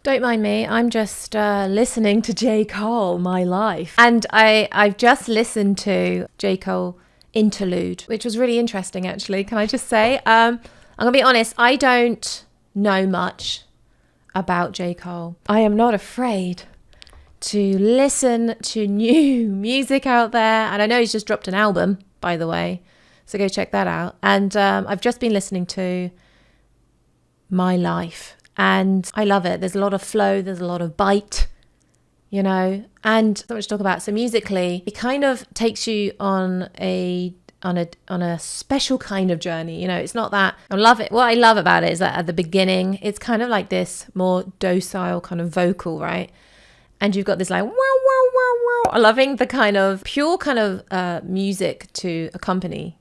Don't mind me. I'm just listening to J. Cole, My Life. And I've just listened to J. Cole Interlude, which was really interesting, actually. Can I just say? I'm going to be honest. I don't know much about J. Cole. I am not afraid to listen to new music out there. And I know he's just dropped an album, by the way. So go check that out. And I've just been listening to My Life. And I love it. There's a lot of flow. There's a lot of bite, you know, and so much to talk about. So musically, it kind of takes you on a special kind of journey. You know, it's not that I love it. What I love about it is that at the beginning, it's kind of like this more docile kind of vocal, right? And you've got this like wow, wow, wow, wow. Loving the kind of pure kind of music to accompany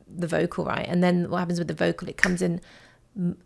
the vocal, right? And then what happens with the vocal, it comes in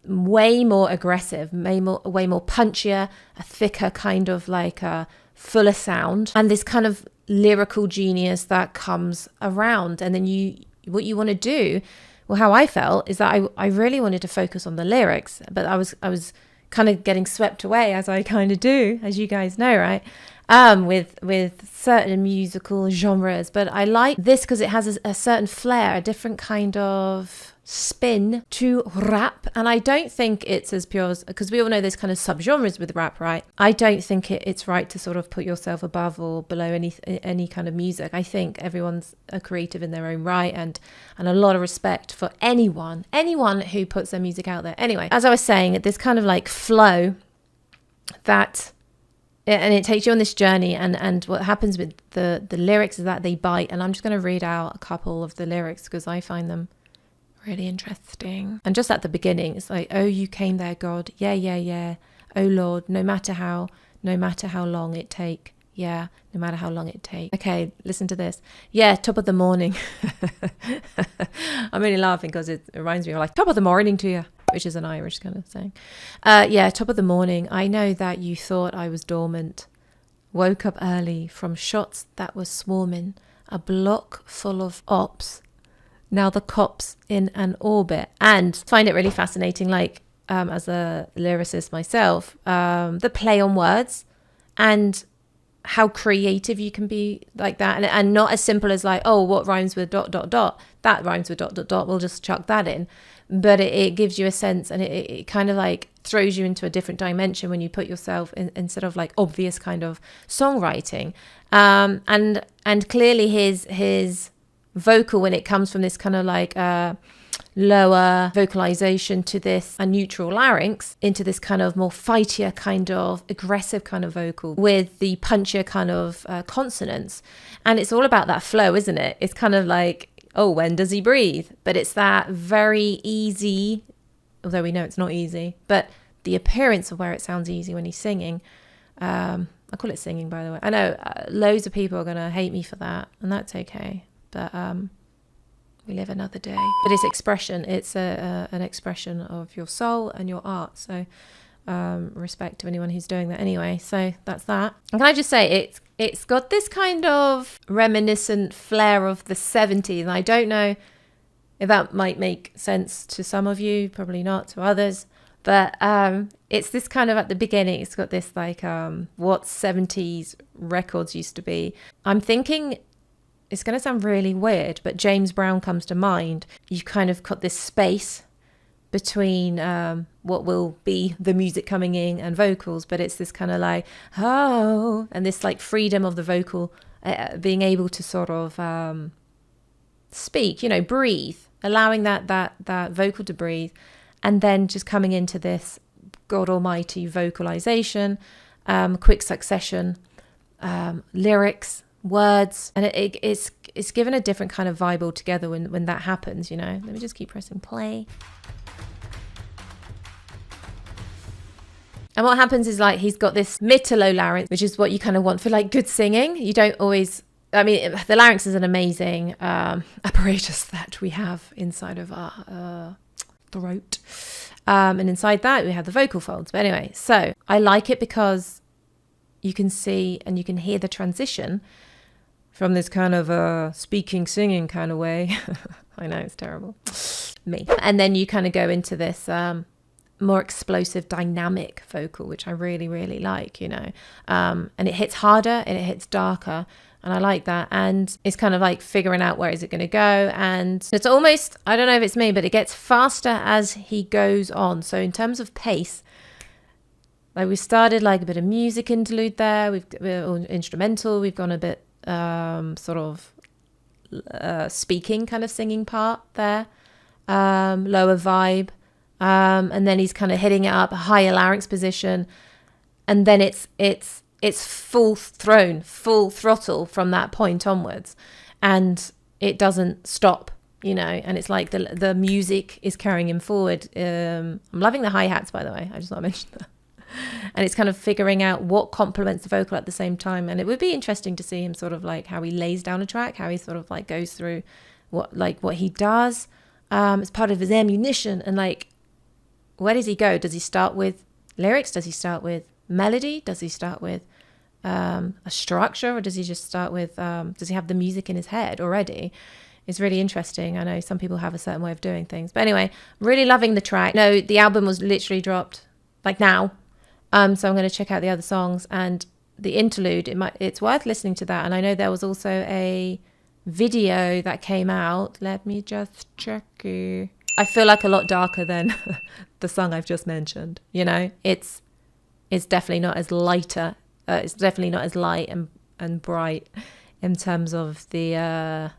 way more aggressive, way more punchier, a thicker kind of like a fuller sound, and this kind of lyrical genius that comes around. And then what you want to do, well, how I felt is that I really wanted to focus on the lyrics, but I was kind of getting swept away, as I kind of do, as you guys know, right? With certain musical genres. But I like this because it has a certain flair, a different kind of spin to rap. And I don't think it's as pure as, because we all know there's kind of subgenres with rap, right? I don't think it's right to sort of put yourself above or below any kind of music. I think everyone's a creative in their own right, and a lot of respect for anyone who puts their music out there. Anyway, as I was saying, this kind of like flow that, and it takes you on this journey, and what happens with the lyrics is that they bite. And I'm just going to read out a couple of the lyrics because I find them really interesting. And just at the beginning, it's like, oh, you came there, God. Yeah, yeah, yeah. Oh, Lord, no matter how long it take. Yeah, no matter how long it take. Okay, listen to this. Yeah, top of the morning. I'm really laughing because it reminds me of like top of the morning to you, which is an Irish kind of saying. Yeah, top of the morning. I know that you thought I was dormant. Woke up early from shots that were swarming. A block full of ops. Now the cops in an orbit. And find it really fascinating, like as a lyricist myself, the play on words and how creative you can be like that, and not as simple as like, oh, what rhymes with ... that rhymes with ... we'll just chuck that in. But it gives you a sense, and it kind of like throws you into a different dimension when you put yourself in, instead of like obvious kind of songwriting. And clearly his vocal, when it comes from this kind of like lower vocalization to this a neutral larynx into this kind of more fightier kind of aggressive kind of vocal with the punchier kind of consonants. And it's all about that flow, isn't it? It's kind of like, oh, when does he breathe? But it's that very easy, although we know it's not easy, but the appearance of where it sounds easy when he's singing. I call it singing, by the way. I know loads of people are going to hate me for that, and that's okay. But we live another day. But it's expression. It's an expression of your soul and your art. So respect to anyone who's doing that anyway. So that's that. And can I just say, it's got this kind of reminiscent flair of the 70s. And I don't know if that might make sense to some of you, probably not to others. But it's this kind of, at the beginning, it's got this like what 70s records used to be. I'm thinking, it's going to sound really weird, but James Brown comes to mind. You've kind of got this space between what will be the music coming in and vocals, but it's this kind of like, oh, and this like freedom of the vocal, being able to sort of speak, you know, breathe, allowing that vocal to breathe, and then just coming into this God almighty vocalization, quick succession, lyrics, words, and it's given a different kind of vibe altogether when that happens, you know. Let me just keep pressing play. And what happens is like he's got this mid to low larynx, which is what you kind of want for like good singing. You don't always, I mean, the larynx is an amazing apparatus that we have inside of our throat. And inside that we have the vocal folds. But anyway, so I like it because you can see and you can hear the transition from this kind of speaking, singing kind of way. I know, it's terrible. Me. And then you kind of go into this more explosive, dynamic vocal, which I really, really like, you know. And it hits harder and it hits darker. And I like that. And it's kind of like figuring out where is it going to go. And it's almost, I don't know if it's me, but it gets faster as he goes on. So in terms of pace, like we started like a bit of music interlude there. We're instrumental. We've gone a bit sort of speaking kind of singing part there. Lower vibe. And then he's kind of hitting it up, a higher larynx position. And then it's full throttle from that point onwards. And it doesn't stop, you know, and it's like the music is carrying him forward. I'm loving the hi-hats, by the way. I just want to mention that. And it's kind of figuring out what complements the vocal at the same time. And it would be interesting to see him sort of like how he lays down a track, how he sort of like goes through what he does as part of his ammunition. And like, where does he go? Does he start with lyrics? Does he start with melody? Does he start with a structure? Or does he just start with, does he have the music in his head already? It's really interesting. I know some people have a certain way of doing things. But anyway, really loving the track. No, the album was literally dropped like now. So I'm going to check out the other songs and the interlude. It's worth listening to that. And I know there was also a video that came out. Let me just check it. I feel like a lot darker than the song I've just mentioned. You know, it's definitely not as lighter. It's definitely not as light and bright in terms of the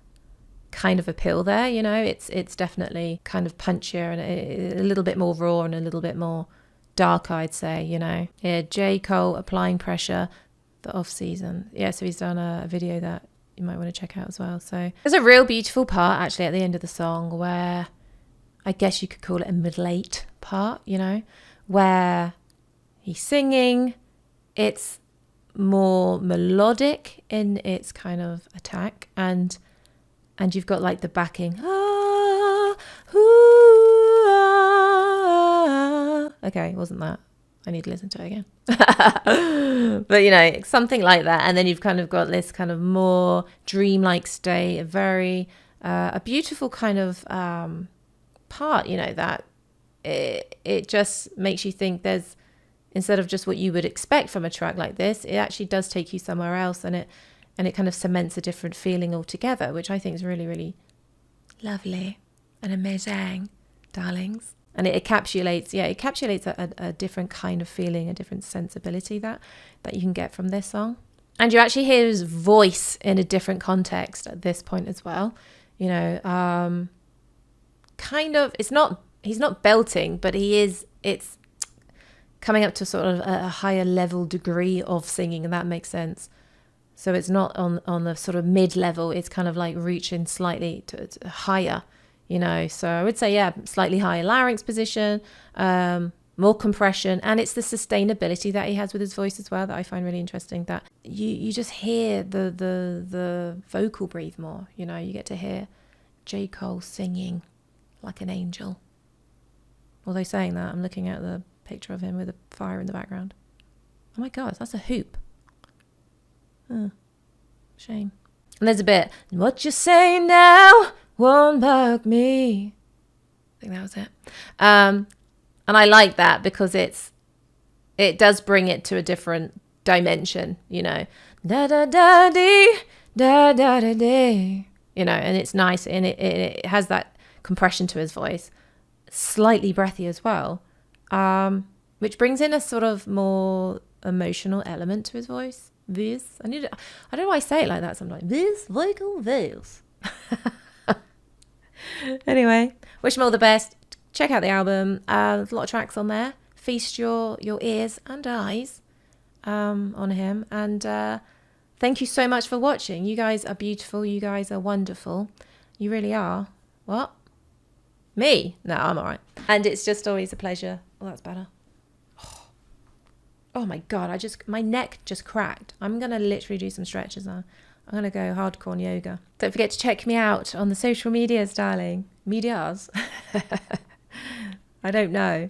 kind of appeal there. You know, it's definitely kind of punchier and a little bit more raw and a little bit more dark, I'd say, you know. Yeah, J. Cole, Applying Pressure, the off season. Yeah, so he's done a video that you might want to check out as well. So there's a real beautiful part actually at the end of the song where I guess you could call it a middle-eight part, you know, where he's singing. It's more melodic in its kind of attack, and you've got like the backing. Okay, wasn't that? I need to listen to it again. But you know, something like that. And then you've kind of got this kind of more dreamlike state, a beautiful kind of part, you know, that it just makes you think there's, instead of just what you would expect from a track like this, it actually does take you somewhere else, and it kind of cements a different feeling altogether, which I think is really, really lovely and amazing, darlings. And it encapsulates a different kind of feeling, a different sensibility that you can get from this song. And you actually hear his voice in a different context at this point as well. You know, kind of, he's not belting, but it's coming up to sort of a higher level degree of singing, and that makes sense. So it's not on the sort of mid-level, it's kind of like reaching slightly to higher. You know, so I would say, yeah, slightly higher larynx position, more compression, and it's the sustainability that he has with his voice as well that I find really interesting, that you just hear the vocal breathe more. You know, you get to hear J. Cole singing like an angel. Although saying that, I'm looking at the picture of him with a fire in the background. Oh my God, that's a hoop. Oh, shame. And there's a bit, what you say now won't bug me. I think that was it. And I like that because it does bring it to a different dimension, you know. Da da da dee, da da da dee. You know, and it's nice, and it has that compression to his voice, slightly breathy as well, which brings in a sort of more emotional element to his voice. I don't know why I say it like that sometimes. This vocal voice. Anyway, wish him all the best. Check out the album. There's a lot of tracks on there. Feast your ears and eyes on him. And thank you so much for watching. You guys are beautiful. You guys are wonderful. You really are. What? Me? No, I'm all right. And it's just always a pleasure. Oh, that's better. Oh my God, my neck just cracked. I'm going to literally do some stretches now. I'm going to go hardcore on yoga. Don't forget to check me out on the social medias, darling. Medias? I don't know.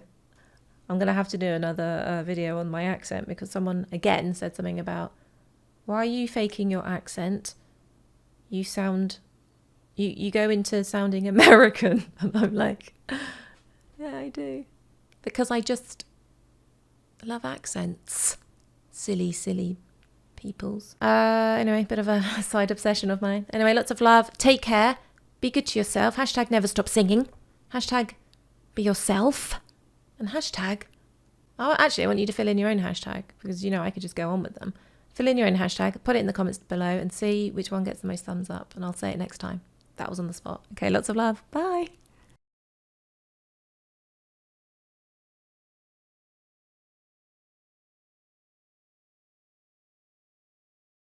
I'm going to have to do another video on my accent because someone, again, said something about, why are you faking your accent? You sound, you go into sounding American. And I'm like, yeah, I do. because I just love accents. Silly peoples. Anyway, bit of a side obsession of mine. Anyway, lots of love. Take care. Be good to yourself. Hashtag never stop singing. Hashtag be yourself. And hashtag... Oh, actually, I want you to fill in your own hashtag, because, I could just go on with them. Fill in your own hashtag, put it in the comments below, and see which one gets the most thumbs up. And I'll say it next time. That was on the spot. Okay, lots of love. Bye.